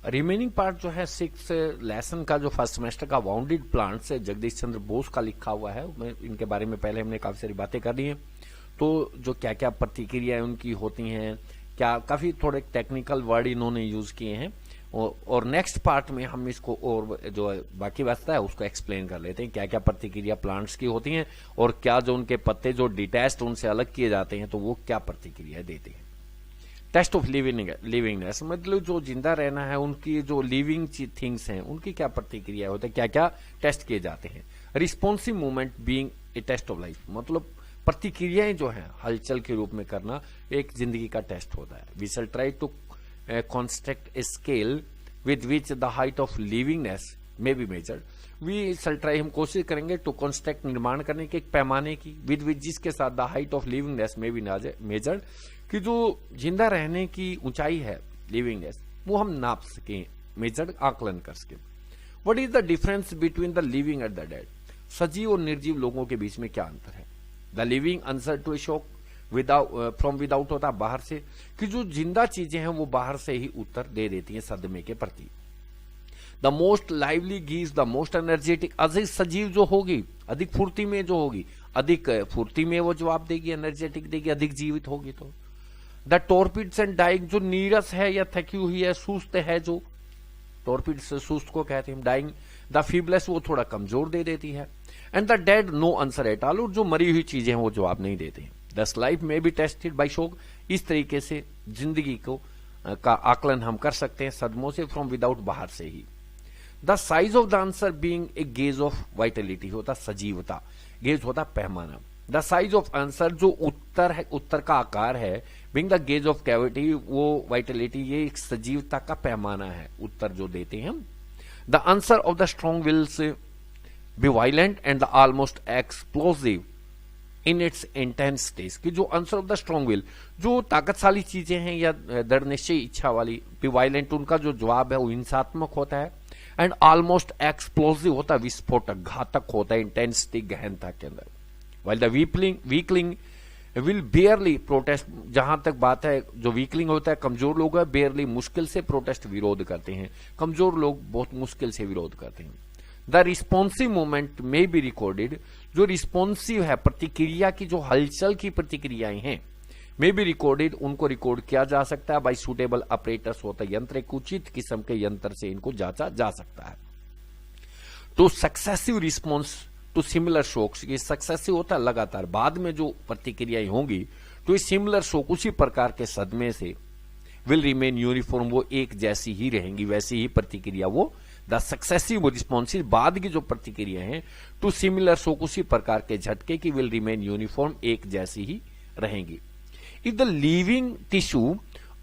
Remaining part जो है 6 lesson का जो फर्स्ट सेमेस्टर का बाउंडेड प्लांट्स है जगदीश चंद्र बोस का लिखा हुआ है। इनके बारे में पहले हमने काफी सारी बातें कर दी हैं। तो जो क्या क्या प्रतिक्रियाएं उनकी होती हैं, क्या काफी थोड़े टेक्निकल वर्ड इन्होंने यूज किए हैं। और नेक्स्ट पार्ट में हम इसको और जो बाकी बचता है उसको एक्सप्लेन कर लेते हैं, क्या क्या प्रतिक्रिया प्लांट्स की होती हैं और क्या जो उनके पत्ते जो डिटैच्ड उनसे अलग किए जाते हैं तो वो क्या प्रतिक्रिया देते हैं। टेस्ट ऑफ लिविंगनेस मतलब जो जिंदा रहना है उनकी जो लिविंग थिंग्स हैं उनकी क्या प्रतिक्रिया होती है, क्या क्या टेस्ट किए जाते हैं। Responsive movement being a test of life मतलब प्रतिक्रियाएं जो है हलचल के रूप में करना एक जिंदगी का टेस्ट होता है। We shall try to construct a scale with which the height of livingness may be measured. We shall try हम कोशिश करेंगे टू कंस्ट्रक्ट निर्माण करने के एक पैमाने की विद विच जिसके साथ the height of livingness may be measured कि जो जिंदा रहने की ऊंचाई है लिविंगनेस वो हम नाप सकें, मेजर्ड आकलन कर सकें। What is the difference between the living and the dead. सजीव और निर्जीव लोगों के बीच में क्या अंतर है। The living answer to a shock without from without होता है बाहर से, कि जो जिंदा चीजें हैं वो बाहर से ही उत्तर दे देती हैं सदमे के प्रति। द मोस्ट लाइवली गीज द मोस्ट एनर्जेटिक, अधिक सजीव जो होगी अधिक फुर्ती में जो होगी, अधिक फुर्ती में वो जवाब देगी, एनर्जेटिक देगी, अधिक जीवित होगी। तो द टॉर्पिड्स एंड डाइंग जो नीरस है या थकी हुई है, सुस्त है, जो टॉर्पिड्स सुस्त को कहते हैं। डाइंग द फीबलेस वो थोड़ा कमजोर दे देती है। And the dead no answer at all, जो मरी हुई चीजें हैं वो जवाब नहीं देते हैं। दस लाइफ में बी टेस्टेड बाई शॉक, इस तरीके से जिंदगी को का आकलन हम कर सकते हैं सदमों से, फ्रॉम विदाउट बाहर से ही। The size of the answer being a gauge of vitality होता सजीवता, गेज होता पैमाना। द साइज ऑफ आंसर जो उत्तर है, उत्तर का आकार है, being the gauge of cavity वो वाइटलिटी, ये एक सजीवता का पैमाना है उत्तर जो देते हैं हम। The answer of the strong wills be violent and the almost explosive in its intense stage, कि जो answer of the strong will जो ताकतशाली चीजें हैं या दृढ़ निश्चय इच्छा वाली, बी वायलेंट उनका जो जवाब है वो हिंसात्मक होता है। एंड ऑलमोस्ट एक्सप्लोसिव होता है विस्फोटक, घातक होता है इंटेंसिटी गहनता के अंदर। While the weakling will बेयरली protest, जहां तक बात है जो वीकलिंग होता है कमजोर लोग है, बेयरली मुश्किल से प्रोटेस्ट विरोध करते हैं, कमजोर लोग बहुत मुश्किल से विरोध करते हैं। द रिस्पॉन्सिव मूवमेंट में बी रिकॉर्डेड, जो रिस्पॉन्सिव है प्रतिक्रिया की जो हलचल की प्रतिक्रियाएं हैं, में बी रिकॉर्डेड उनको रिकॉर्ड किया जा सकता है बाई सुटेबल ऑपरेटर्स होता है यंत्र, एक उचित किस्म के यंत्र से इनको जांचा जा सकता है। तो successive response to similar shocks, ये सक्सेसिव होता है लगातार, बाद में जो प्रतिक्रियाएं होंगी तो ये सिमिलर शॉक उसी प्रकार के सदमे से विल रिमेन यूनिफॉर्म, वो एक जैसी ही रहेंगी, वैसी ही प्रतिक्रिया वो द सक्सेसिव रिस्पॉन्सिव बाद की जो प्रतिक्रिया है टू सिमिलर शॉक उसी प्रकार के झटके की विल रिमेन यूनिफॉर्म, एक जैसी ही रहेंगी। इफ द लिविंग टिश्यू,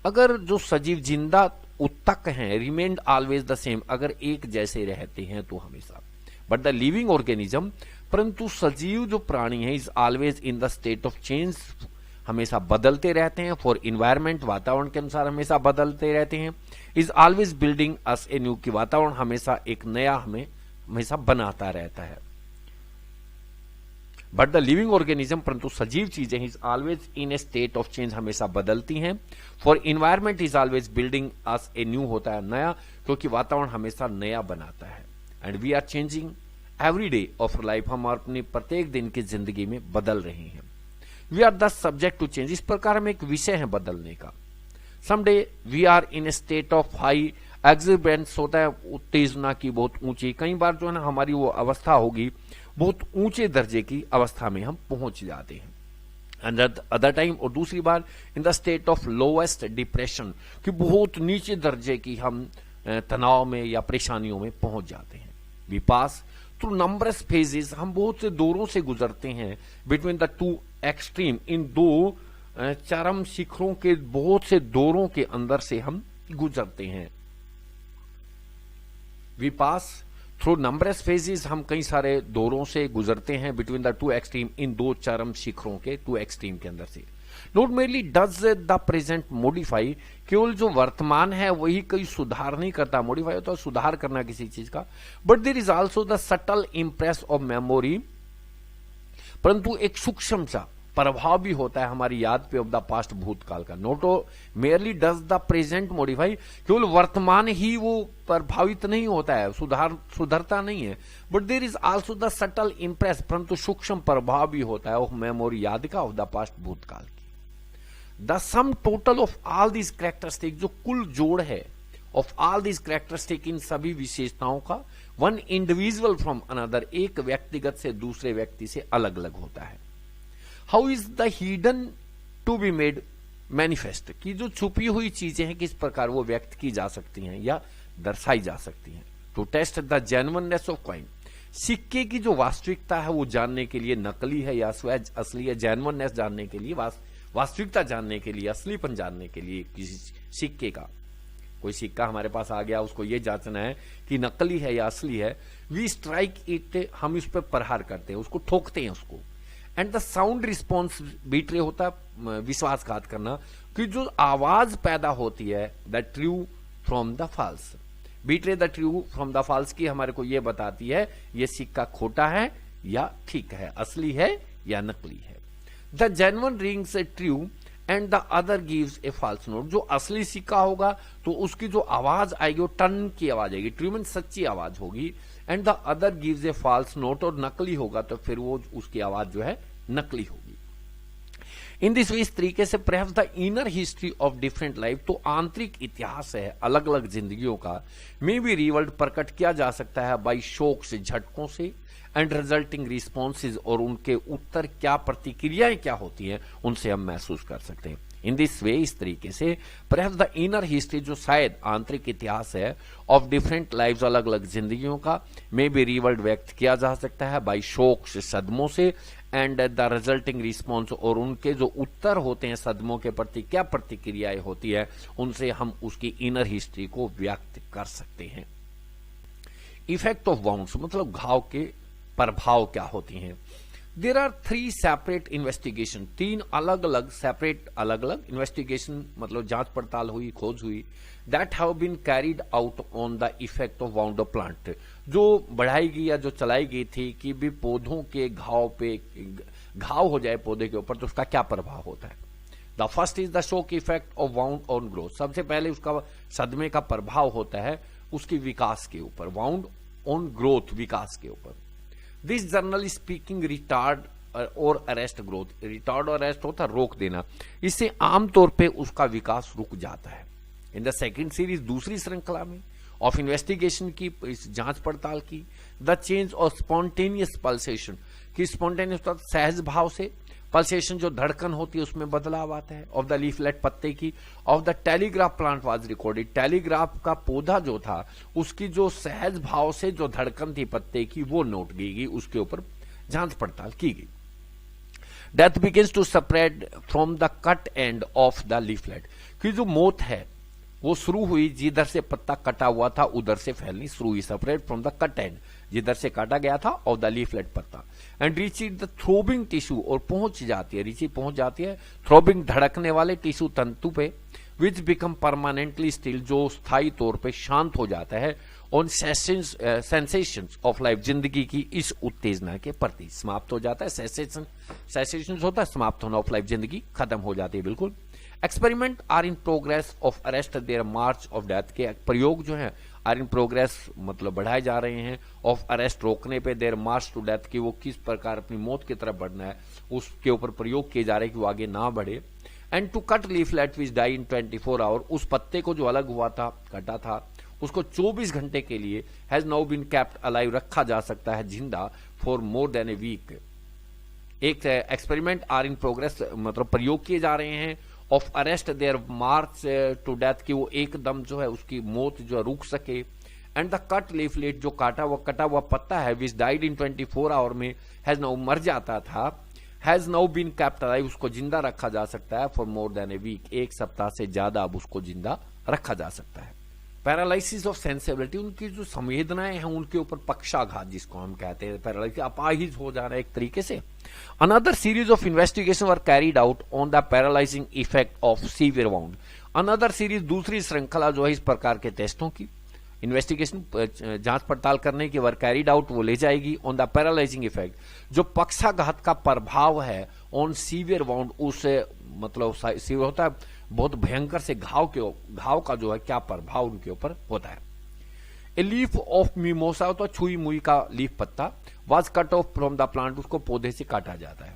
अगर जो सजीव जिंदा उत्तक हैं, रिमेन्ड ऑलवेज द सेम, अगर एक जैसे रहते हैं तो हमेशा। बट द लिविंग ऑर्गेनिज्म, परंतु सजीव जो प्राणी है, is always in the state of change, हमेशा बदलते रहते हैं। फॉर इन्वायरमेंट, वातावरण के अनुसार हमेशा बदलते रहते हैं। Is always building us a new, की वातावरण हमेशा एक नया हमें हमेशा बनाता रहता है। बट द लिविंग ऑर्गेनिज्म, परंतु सजीव चीजें is always in a state of change, हमेशा बदलती हैं। For environment is always building us a new, होता है नया, क्योंकि वातावरण हमेशा नया बनाता है। And we are changing every day of life, हम अपनी प्रत्येक दिन की जिंदगी में बदल रहे हैं। We are the subject to change, इस प्रकार में एक विषय है बदलने का। Someday we are in a state of high exuberance, होता है उत्तेजना की बहुत ऊंची, कई बार जो है ना हमारी वो अवस्था होगी बहुत ऊंचे दर्जे की अवस्था में हम पहुंच जाते हैं। एंड अदर टाइम, और दूसरी बार in the state of lowest depression, कि बहुत नीचे दर्जे की हम तनाव में या परेशानियों में पहुंच जाते हैं। We pass through numbers phases, हम बहुत से दौरों से गुजरते हैं। बिटवीन द टू एक्सट्रीम, इन दो चरम शिखरों के बहुत से दौरों के अंदर से हम गुजरते हैं। We pass through numbers phases, हम कई सारे दौरों से गुजरते हैं। बिटवीन द टू एक्सट्रीम, इन दो चरम शिखरों के टू एक्सट्रीम के अंदर से। Not merely does the present modify, केवल जो वर्तमान है वही कोई सुधार नहीं करता, मॉडिफाई होता है सुधार करना किसी चीज का। But there is also the subtle impress of memory, परंतु एक सूक्ष्म सा प्रभाव भी होता है हमारी याद पे ऑफ द पास्ट, भूतकाल का। Note merely does the present modify, केवल वर्तमान ही वो प्रभावित नहीं होता है, सुधरता नहीं है, but there is also the subtle Impress, परंतु सूक्ष्म प्रभाव भी होता है ऑफ मेमोरी, याद का, ऑफ द पास्ट, भूतकाल की। The sum total of all this characteristic, जो कुल जोड़ है ऑफ ऑल दिस कैरेक्टरिस्टिक, इन सभी विशेषताओं का, वन इंडिविजुअल फ्रॉम अनदर, एक व्यक्तिगत से दूसरे व्यक्ति से अलग अलग होता है। How is the hidden to be made manifest, की जो छुपी हुई चीजें हैं किस प्रकार वो व्यक्त की जा सकती हैं या दर्शाई जा सकती हैं। To test the genuineness of coin, सिक्के की जो वास्तविकता है वो जानने के लिए, नकली है या स्वयं असली है, जेन्युइननेस जानने के लिए, वास्तविकता जानने के लिए, असलीपन जानने के लिए किसी सिक्के का। कोई सिक्का हमारे पास आ गया, उसको ये जांचना है कि नकली है या असली है। वी स्ट्राइक इट, हम इस पर प्रहार करते हैं, उसको ठोकते हैं उसको। And the sound response, betray होता है विश्वासघात करना, कि जो आवाज पैदा होती है, the true from the false, betray the true from the false की हमारे को ये बताती है ये सिक्का खोटा है या ठीक है, असली है या नकली है। The genuine rings a true and the other gives a false note, जो असली सिक्का होगा तो उसकी जो आवाज आएगी वो टन की आवाज आएगी, ट्रू मीन सच्ची आवाज होगी, and the other gives a false note, और नकली होगा तो फिर वो उसकी आवाज जो है नकली होगी। इन दिस वे, इस तरीके से perhaps the inner history of different life, तो आंतरिक इतिहास है अलग अलग जिंदगियों का, मे बी रिवर्ल्ड, प्रकट किया जा सकता है बाई शोक से, झटकों से, एंड रिजल्टिंग रिस्पॉन्सेज, और उनके उत्तर क्या, प्रतिक्रियाएं क्या होती हैं, उनसे हम महसूस कर सकते हैं। इन दिस वे, इस तरीके से परहैप्स द इनर हिस्ट्री, जो शायद आंतरिक इतिहास है ऑफ डिफरेंट लाइव्स, अलग अलग जिंदगियों का, मे बी रिवर्ल्ड, व्यक्त किया जा सकता है बाई शोक से, सदमों से, एंड द रिजल्टिंग रिस्पॉन्स, और उनके जो उत्तर होते हैं सदमों के प्रति, क्या प्रतिक्रियाएं होती है, उनसे हम उसकी इनर हिस्ट्री को व्यक्त कर सकते हैं। इफेक्ट ऑफ वाउंड्स, मतलब घाव के प्रभाव क्या होती हैं। देर आर 3 सेपरेट इन्वेस्टिगेशन, 3 अलग अलग सेपरेट, अलग अलग इन्वेस्टिगेशन, मतलब जांच पड़ताल हुई, खोज हुई, that have been carried out on the effect of wound of plant, जो बढ़ाई गई या जो चलाई गई थी कि भी पौधों के घाव पे, घाव हो जाए पौधे के ऊपर तो उसका क्या प्रभाव होता है। The first is the shock effect of wound on growth, सबसे पहले उसका सदमे का प्रभाव होता है उसके विकास के ऊपर, वाउंड ऑन ग्रोथ, विकास के ऊपर। दिस जर्नल स्पीकिंग रिटार्ड और अरेस्ट ग्रोथ, रिटार्ड और अरेस्ट होता है रोक देना, इससे आमतौर पे उसका विकास रुक जाता है। इन द सेकेंड सीरीज, दूसरी श्रृंखला में ऑफ इन्वेस्टिगेशन की, इस जांच पड़ताल की, the change of spontaneous pulsation, कि स्पॉन्टेनियस सहज भाव से, पल्सेशन जो धड़कन होती है उसमें बदलाव आता है, ऑफ द लीफलेट, पत्ते की, of the telegraph plant was recorded, telegraph का पौधा जो था उसकी जो सहज भाव से जो धड़कन थी पत्ते की वो नोट की गई, उसके ऊपर जांच पड़ताल की गई। Death begins to spread from the cut end of the leaflet, कि जो मौत है वो शुरू हुई जिधर से पत्ता कटा हुआ था उधर से फैलनी शुरू हुई, separate from the cut and, जिधर से काटा गया था, ऑफ द लीफलेट, पत्ता, and reach the throbbing tissue, और पहुंच जाती है, रीची पहुंच जाती है थ्रोबिंग, धड़कने वाले टिश्यू तंतु पे, विच बिकम परमानेंटली स्टिल, जो स्थायी तौर पे शांत हो जाता है, ऑन सेंसेशंस ऑफ लाइफ, जिंदगी की इस उत्तेजना के प्रति, समाप्त हो जाता है, सेंसेशन होता है समाप्त होना ऑफ लाइफ, जिंदगी खत्म हो जाती है बिल्कुल। Experiment are in progress of arrest their march of death, के प्रयोग जो है आर इन प्रोग्रेस, मतलब बढ़ाए जा रहे हैं, ऑफ अरेस्ट, रोकने पे, देयर मार्च टू डेथ, की वो किस प्रकार अपनी मौत की तरफ बढ़ना है उसके ऊपर प्रयोग किए जा रहे हैं कि वो आगे ना बढ़े। And to cut leaflet which die in 24 hour, उस पत्ते को जो अलग हुआ था, कटा था, उसको 24 घंटे के लिए has now been kept alive, रखा जा सकता है जिंदा, for more than a week. एक एक्सपेरिमेंट आर इन प्रोग्रेस, मतलब प्रयोग किए जा रहे हैं, of arrest their march to death, की वो एकदम जो है उसकी मौत जो रुक सके। एंड द कट लीफलेट, जो कटा हुआ पत्ता है, विच डाइड इन 24 आवर में, हैज नाउ, मर जाता था, has now been kept alive, उसको जिंदा रखा जा सकता है, for more than a week, एक सप्ताह से ज्यादा अब उसको जिंदा रखा जा सकता है। पैरालिसिस ऑफ सेंसिबिलिटी, उनकी जो संवेदनाएं हैं उनके ऊपर पक्षाघात जिसको हम कहते हैं, पैरालिसिस, अपाहिज हो जाना एक तरीके से। Another series of investigation were carried out on the paralysing effect of severe wound, another series, दूसरी श्रृंखला जो है इस प्रकार के टेस्टों की, इन्वेस्टिगेशन, जांच पड़ताल करने की, वर कैरिड आउट, वो ले जाएगी ऑन द पैरालाइजिंग इफेक्ट, जो पक्षाघात का प्रभाव है ऑन सीवियर वाउंड, उस मतलब सीवियर होता है बहुत भयंकर से घाव का जो है क्या प्रभाव उनके ऊपर होता है। ए लीफ ऑफ मिमोसा होता है छुई मुई का लीफ पत्ता, was cut off from the plant, उसको पौधे से काटा जाता है।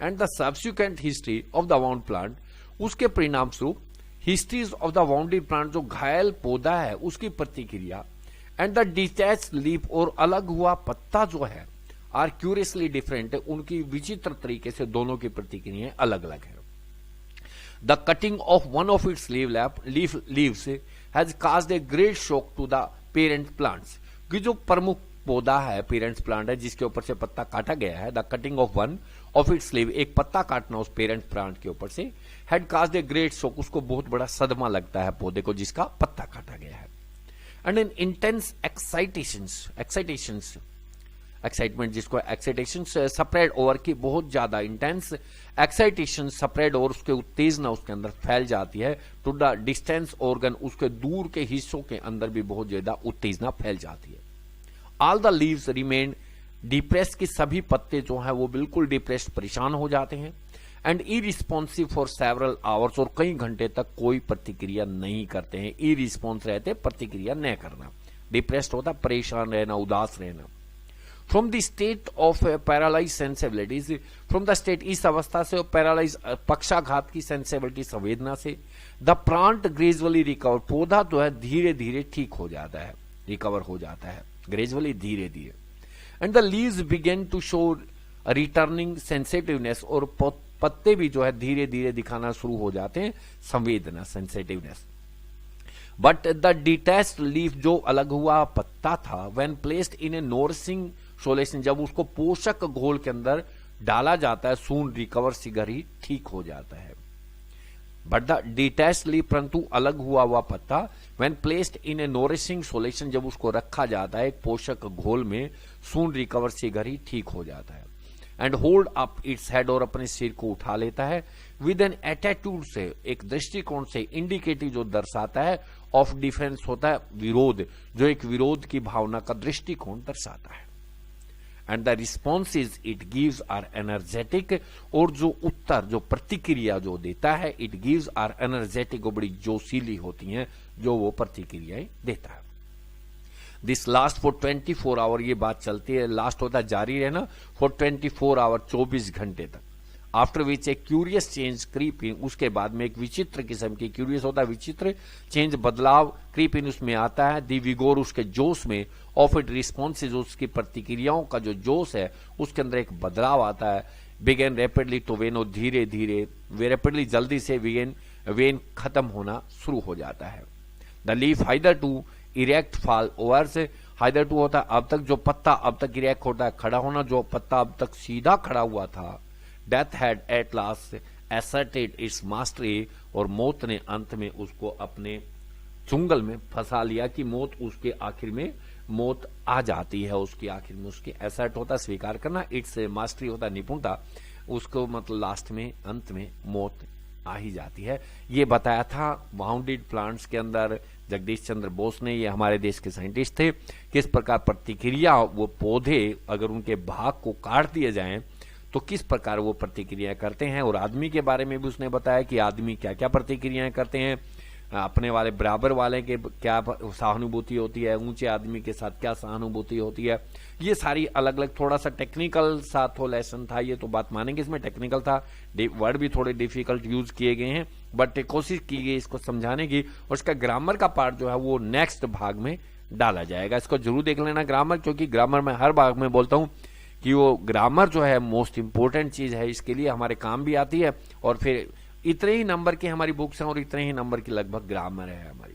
And the subsequent history of the wound plant, उसके परिणाम स्वरूप histories of the bounded plant, जो घायल पौधा है उसकी प्रतिक्रिया, एंड द डिटैच लीफ, और अलग हुआ पत्ता जो है, आर क्यूरियसली डिफरेंट, उनकी विचित्र तरीके से दोनों की प्रतिक्रियाएं अलग अलग है। The cutting of one of its leaves has caused a great shock to the parent plants, कि जो प्रमुख पौधा है पेरेंट्स प्लांट है जिसके ऊपर से पत्ता काटा गया है, the cutting of one of it's leave, एक पत्ता काटना उस पेरेंट प्लांट के ऊपर से, had caused a great shock, उसको बहुत बड़ा सदमा लगता है पौधे को जिसका पत्ता काटा गया है। एंड इन इंटेंस एक्साइटमेंट जिसको एक्साइटेशन स्प्रेड ओवर की, बहुत ज्यादा इंटेंस एक्साइटेशन स्प्रेड ओवर, उसके उत्तेजना उसके अंदर फैल जाती है, टू द डिस्टेंस ऑर्गन, उसके दूर के हिस्सों के अंदर भी बहुत ज्यादा उत्तेजना फैल जाती है। All the leaves remain depressed, की सभी पत्ते जो है वो बिल्कुल डिप्रेस्ड परेशान हो जाते हैं। एंड इरिस्पॉन्सिव फॉर सेवरल आवर्स, और कई घंटे तक कोई प्रतिक्रिया नहीं करते हैं। इरिस्पॉन्स रहते प्रतिक्रिया न करना, डिप्रेस्ड होता परेशान रहना, उदास रहना। From the state of paralyse sensibilities, from the state, इस अवस्था से पैरालाइज पक्षाघात की सेंसिबिलिटी संवेदना से, द प्लांट ग्रेजुअली रिकवर, पौधा जो है धीरे धीरे ठीक हो जाता है, रिकवर हो जाता है ग्रेजुअली धीरे धीरे। And the leaves began to show returning sensitiveness, और पत्ते भी जो है धीरे धीरे दिखाना शुरू हो जाते हैं संवेदना, sensitiveness. But the detached leaf, जो अलग हुआ पत्ता था, when placed in a nourishing solution, जब उसको पोषक घोल के अंदर डाला जाता है, सून रिकवर, शीघ्र ही ठीक हो जाता है। बट द डिटैच्ड लीफ, परंतु अलग हुआ पत्ता, when placed in a nourishing solution, जब उसको रखा जाता है एक पोषक घोल में, सून रिकवर, शीघ्र ही ठीक हो जाता है। And hold up its head, और अपने सिर को उठा लेता है, विद एन एटीट्यूड से, एक दृष्टिकोण से, इंडिकेटिव जो दर्शाता है, ऑफ डिफरेंस होता है विरोध, जो एक विरोध की भावना का दृष्टिकोण दर्शाता है। And the responses it gives are energetic, और जो उत्तर, जो प्रतिक्रिया जो देता है, इट गिव्स आर एनर्जेटिक, वो बड़ी जोशीली होती हैं जो वो प्रतिक्रियाएं देता है। दिस लास्ट फॉर 24 आवर, ये बात चलती है, लास्ट होता है जारी रहना, फॉर 24 आवर, 24 घंटे तक। After which a curious change creep in, उसके बाद में एक विचित्र किस्म की, क्यूरियस होता है विचित्र, चेंज बदलाव, क्रीप इन उसमें आता है, दी विगोर, उसके जोश में, ऑफ इट रिस्पॉन्सेज, उसकी प्रतिक्रियाओं का जो जोश है उसके अंदर एक बदलाव आता है। बिगेन रैपिडली टू वेन, और धीरे धीरे, रैपिडली जल्दी से, वेन खत्म होना शुरू हो जाता है। The leaf hitherto erect fall over से, हाइदर टू होता है अब तक, जो पत्ता अब तक इरेक्ट होता है खड़ा होना, जो पत्ता अब तक सीधा खड़ा हुआ था। Death had at last asserted it's mastery, और मौत ने अंत में उसको अपने चुंगल में फंसा लिया, कि मौत उसके आखिर में, मौत आ जाती है उसकी आखिर में, उसकी एसर्ट होता स्वीकार करना, इट्स मास्टरी होता निपुणता, उसको मतलब लास्ट में, अंत में मौत आ ही जाती है। ये बताया था वाउंडेड प्लांट्स के अंदर जगदीश चंद्र बोस ने, ये हमारे देश के साइंटिस्ट थे, किस प्रकार प्रतिक्रिया, वो पौधे अगर उनके भाग को काट दिए जाएं तो किस प्रकार वो प्रतिक्रिया करते हैं। और आदमी के बारे में भी उसने बताया कि आदमी क्या क्या प्रतिक्रियाएं करते हैं, अपने वाले बराबर वाले के क्या सहानुभूति होती है, ऊंचे आदमी के साथ क्या सहानुभूति होती है। ये सारी अलग अलग, थोड़ा सा टेक्निकल सा तो लेसन था, ये तो बात मानेंगे इसमें टेक्निकल था, वर्ड भी थोड़े डिफिकल्ट यूज किए गए हैं, बट कोशिश की गई इसको समझाने की। और इसका ग्रामर का पार्ट जो है वो नेक्स्ट भाग में डाला जाएगा, इसको जरूर देख लेना ग्रामर, क्योंकि ग्रामर में हर भाग में बोलता हूं कि वो ग्रामर जो है मोस्ट इंपोर्टेंट चीज है, इसके लिए हमारे काम भी आती है। और फिर इतने ही नंबर की हमारी बुक्स हैं और इतने ही नंबर की लगभग ग्रामर है हमारी।